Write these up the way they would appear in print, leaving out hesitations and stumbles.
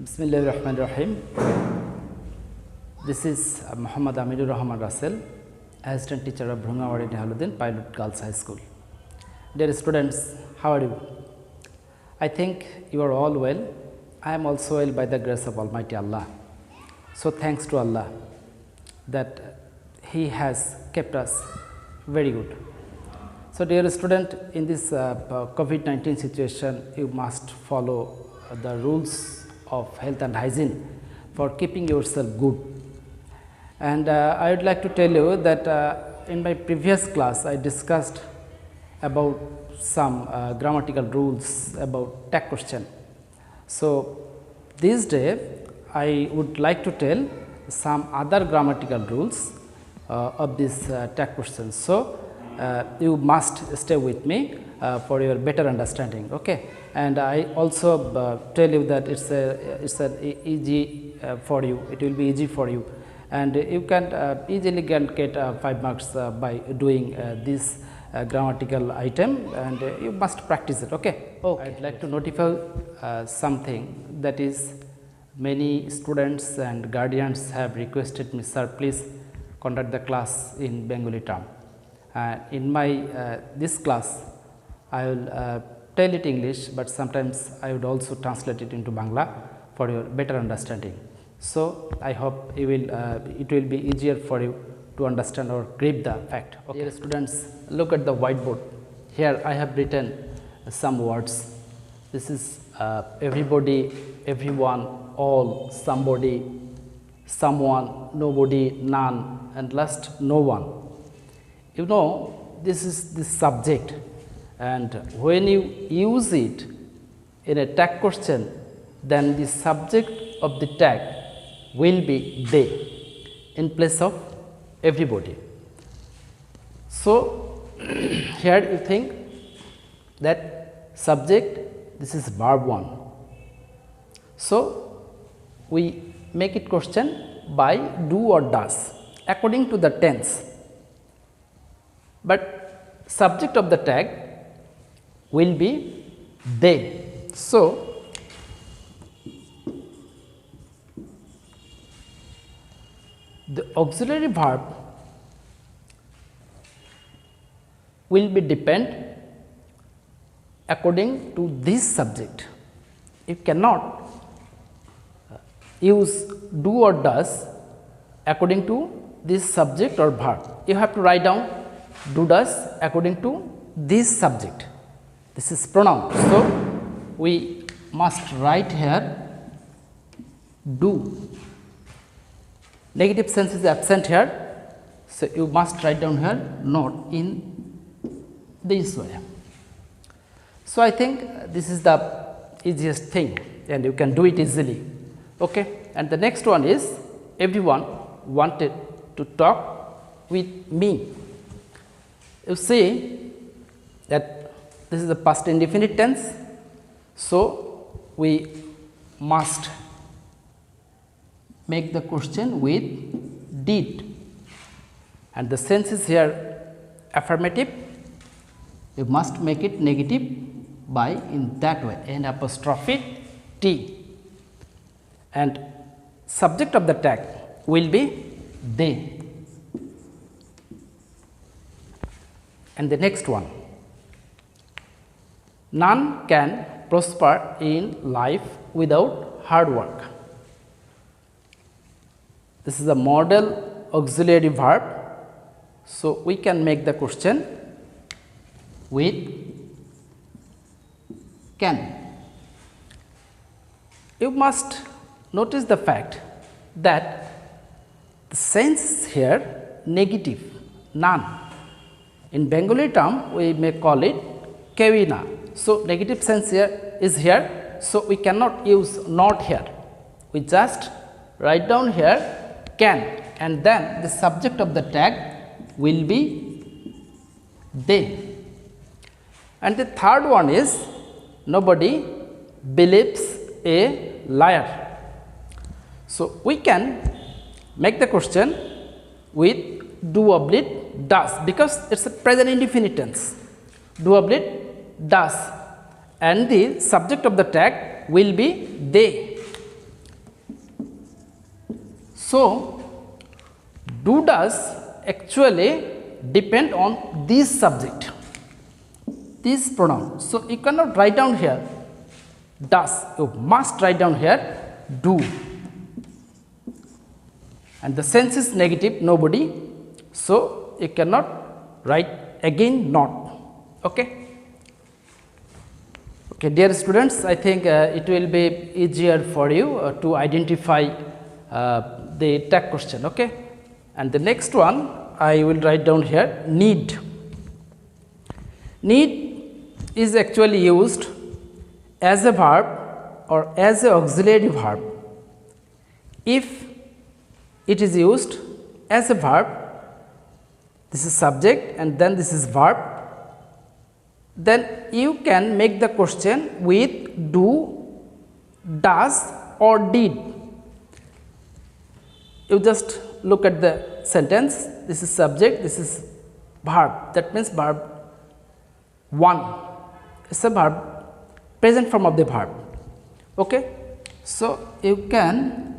Bismillahirrahmanirrahim. This is Muhammad Aminur Rahman Russell, Assistant Teacher of Bhrungawadi Nehaluddin Pilot Girls High School. Dear students, how are you? I think you are all well. I am also well by the grace of Almighty Allah. So thanks to Allah that He has kept us very good. So dear student, in this COVID-19 situation, you must follow the rules of health and hygiene for keeping yourself good. And I would like to tell you that in my previous class I discussed about some grammatical rules about tag question. So this day I would like to tell some other grammatical rules of this tag question. So you must stay with me for your better understanding. Okay. And I also tell you that it's easy for you. It will be easy for you, and you can easily get 5 marks by doing this grammatical item, and you must practice it. Okay. I'd like to notify something, that is, many students and guardians have requested me, sir, please conduct the class in Bengali term. In my this class, I will tell it English, but sometimes I would also translate it into Bangla for your better understanding. So I hope you will it will be easier for you to understand or grip the fact. Okay. Dear students, look at the whiteboard. Here I have written some words. This is everybody, everyone, all, somebody, someone, nobody, none, and last, no one. You know, this is the subject, and when you use it in a tag question, then the subject of the tag will be they in place of everybody. So here you think that subject, this is verb 1. So we make it question by do or does according to the tense, but subject of the tag will be they. So the auxiliary verb will be depend according to this subject. You cannot use do or does according to this subject or verb. You have to write down do does according to this subject. This is pronoun. So we must write here do. Negative sense is absent here. So you must write down here not in this way. So I think this is the easiest thing, and you can do it easily. Okay. And the next one is everyone wanted to talk with me. You see that this is the past indefinite tense. So we must make the question with did, and the sense is here affirmative. You must make it negative by in that way, N apostrophe T, and subject of the tag will be they. And the next one, none can prosper in life without hard work. This is a model auxiliary verb. So we can make the question with can. You must notice the fact that the sense here negative, none. In Bengali term we may call it kevina. So negative sense here is here. So we cannot use not here. We just write down here can, and then the subject of the tag will be they. And the third one is nobody believes a liar. So we can make the question with do oblique does, because it's a present indefinite tense. Do oblique does, and the subject of the tag will be they. So do does actually depend on this subject, this pronoun. So you cannot write down here does, you must write down here do, and the sense is negative, nobody, so you cannot write again not. Okay. Okay, dear students, I think it will be easier for you to identify the tag question. Okay, and the next one I will write down here need. Need is actually used as a verb or as a auxiliary verb. If it is used as a verb, this is subject and then this is verb, then you can make the question with do, does or did. You just look at the sentence, this is subject, this is verb, that means verb 1 is a verb, present form of the verb. Okay. So you can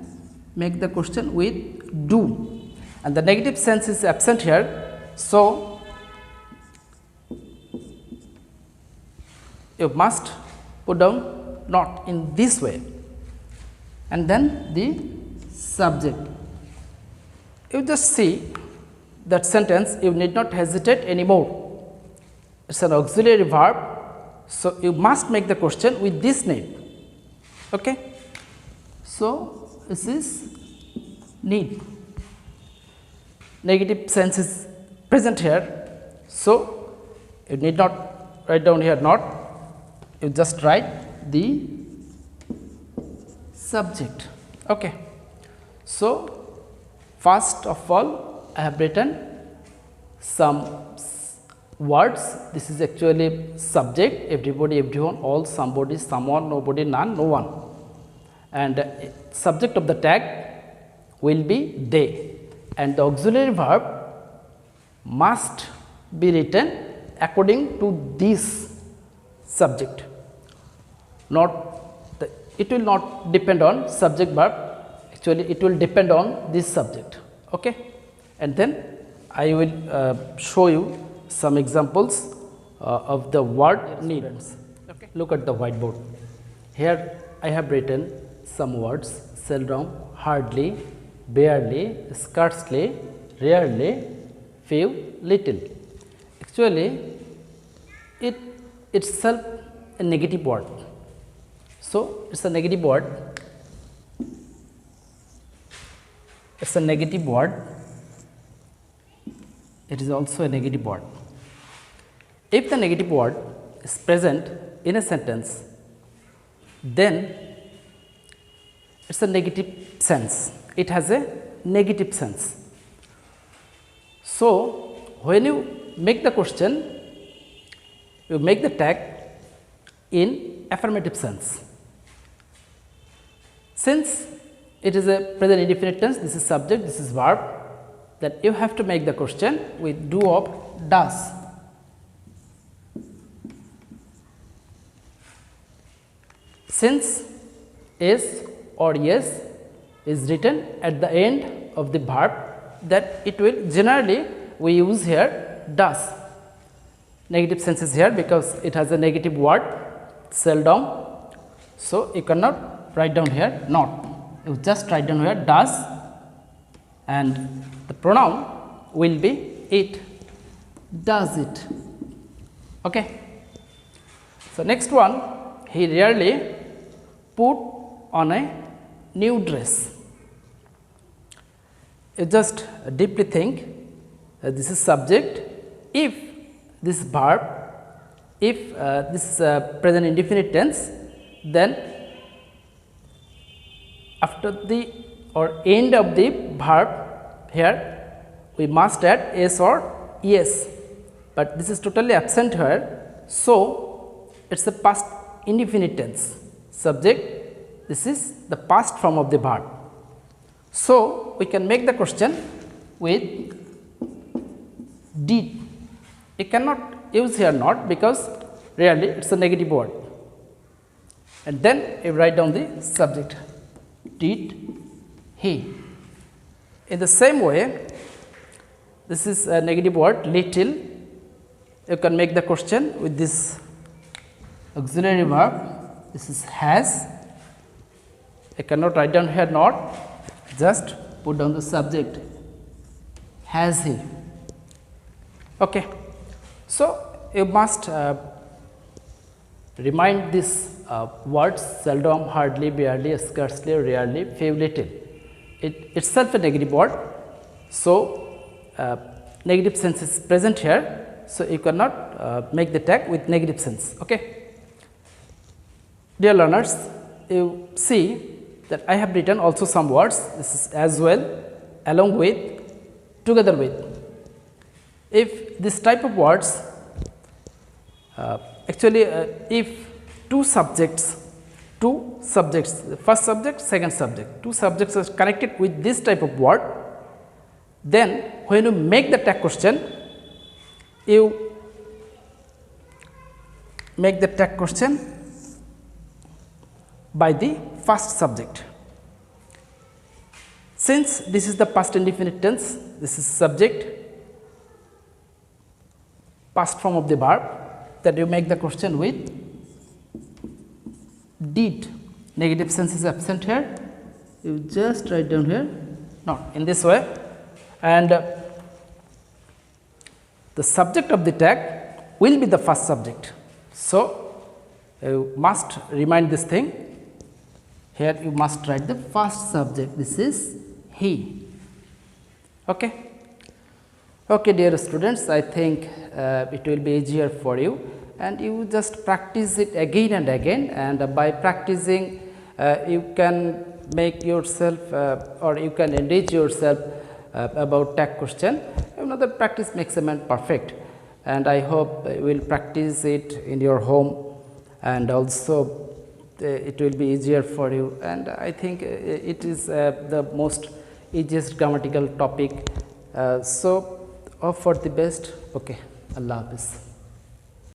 make the question with do, and the negative sense is absent here, so you must put down not in this way, and then the subject. You just see that sentence, you need not hesitate anymore, it is an auxiliary verb, so you must make the question with this name. Okay. So this is need, negative sense is present here, so you need not write down here not, you just write the subject. Okay. So first of all I have written some words, this is actually subject, everybody, everyone, all, somebody, someone, nobody, none, no one, and subject of the tag will be they, and the auxiliary verb must be written according to this subject, not the, it will not depend on subject verb, actually it will depend on this subject. Okay. And then I will show you some examples of the word need. Okay. Look at the whiteboard. Here I have written some words: seldom, hardly, barely, scarcely, rarely, few, little. Actually it itself a negative word, so it is a negative word, it is a negative word, it is also a negative word. If the negative word is present in a sentence, then it is a negative sense, it has a negative sense. So when you make the question, you make the tag in affirmative sense. Since it is a present indefinite tense, this is subject, this is verb, then you have to make the question with do of does. Since is or yes is written at the end of the verb, that it will generally we use here does. Negative sense is here because it has a negative word seldom, so you cannot write down here not, you just write down here does, and the pronoun will be it, does it. Okay. So next one, he rarely put on a new dress. You just deeply think, this is subject, if this verb, if this is a present indefinite tense, then after the or end of the verb here we must add s or yes, but this is totally absent here, so it is a past indefinite tense subject, this is the past form of the verb. So we can make the question with did. You cannot use here not because rarely it is a negative word, and then you write down the subject, did he. In the same way, this is a negative word little. You can make the question with this auxiliary verb. This is has. I cannot write down here not, just put down the subject, has he. Okay. So, you must remind these words seldom, hardly, barely, scarcely, rarely, few, little. It itself a negative word. So, negative sense is present here. So, you cannot make the tag with negative sense. Okay. Dear learners, you see that I have written also some words. This is as well, along with, together with. If this type of words, if two subjects, first subject, second subject, two subjects are connected with this type of word, then when you make the tag question, you make the tag question by the first subject. Since this is the past indefinite tense, this is subject, past form of the verb, that you make the question with did. Negative sense is absent here, you just write down here not, in this way, and the subject of the tag will be the first subject. So, you must remind this thing. Here you must write the first subject, this is he. Okay. Okay, dear students, I think it will be easier for you, and you just practice it again and again, and by practicing you can make yourself or you can enrich yourself about tag question. Another practice makes a man perfect, and I hope you will practice it in your home, and also it will be easier for you, and I think it is the most easiest grammatical topic. So, hope for the best. Okay, Allah Hafiz.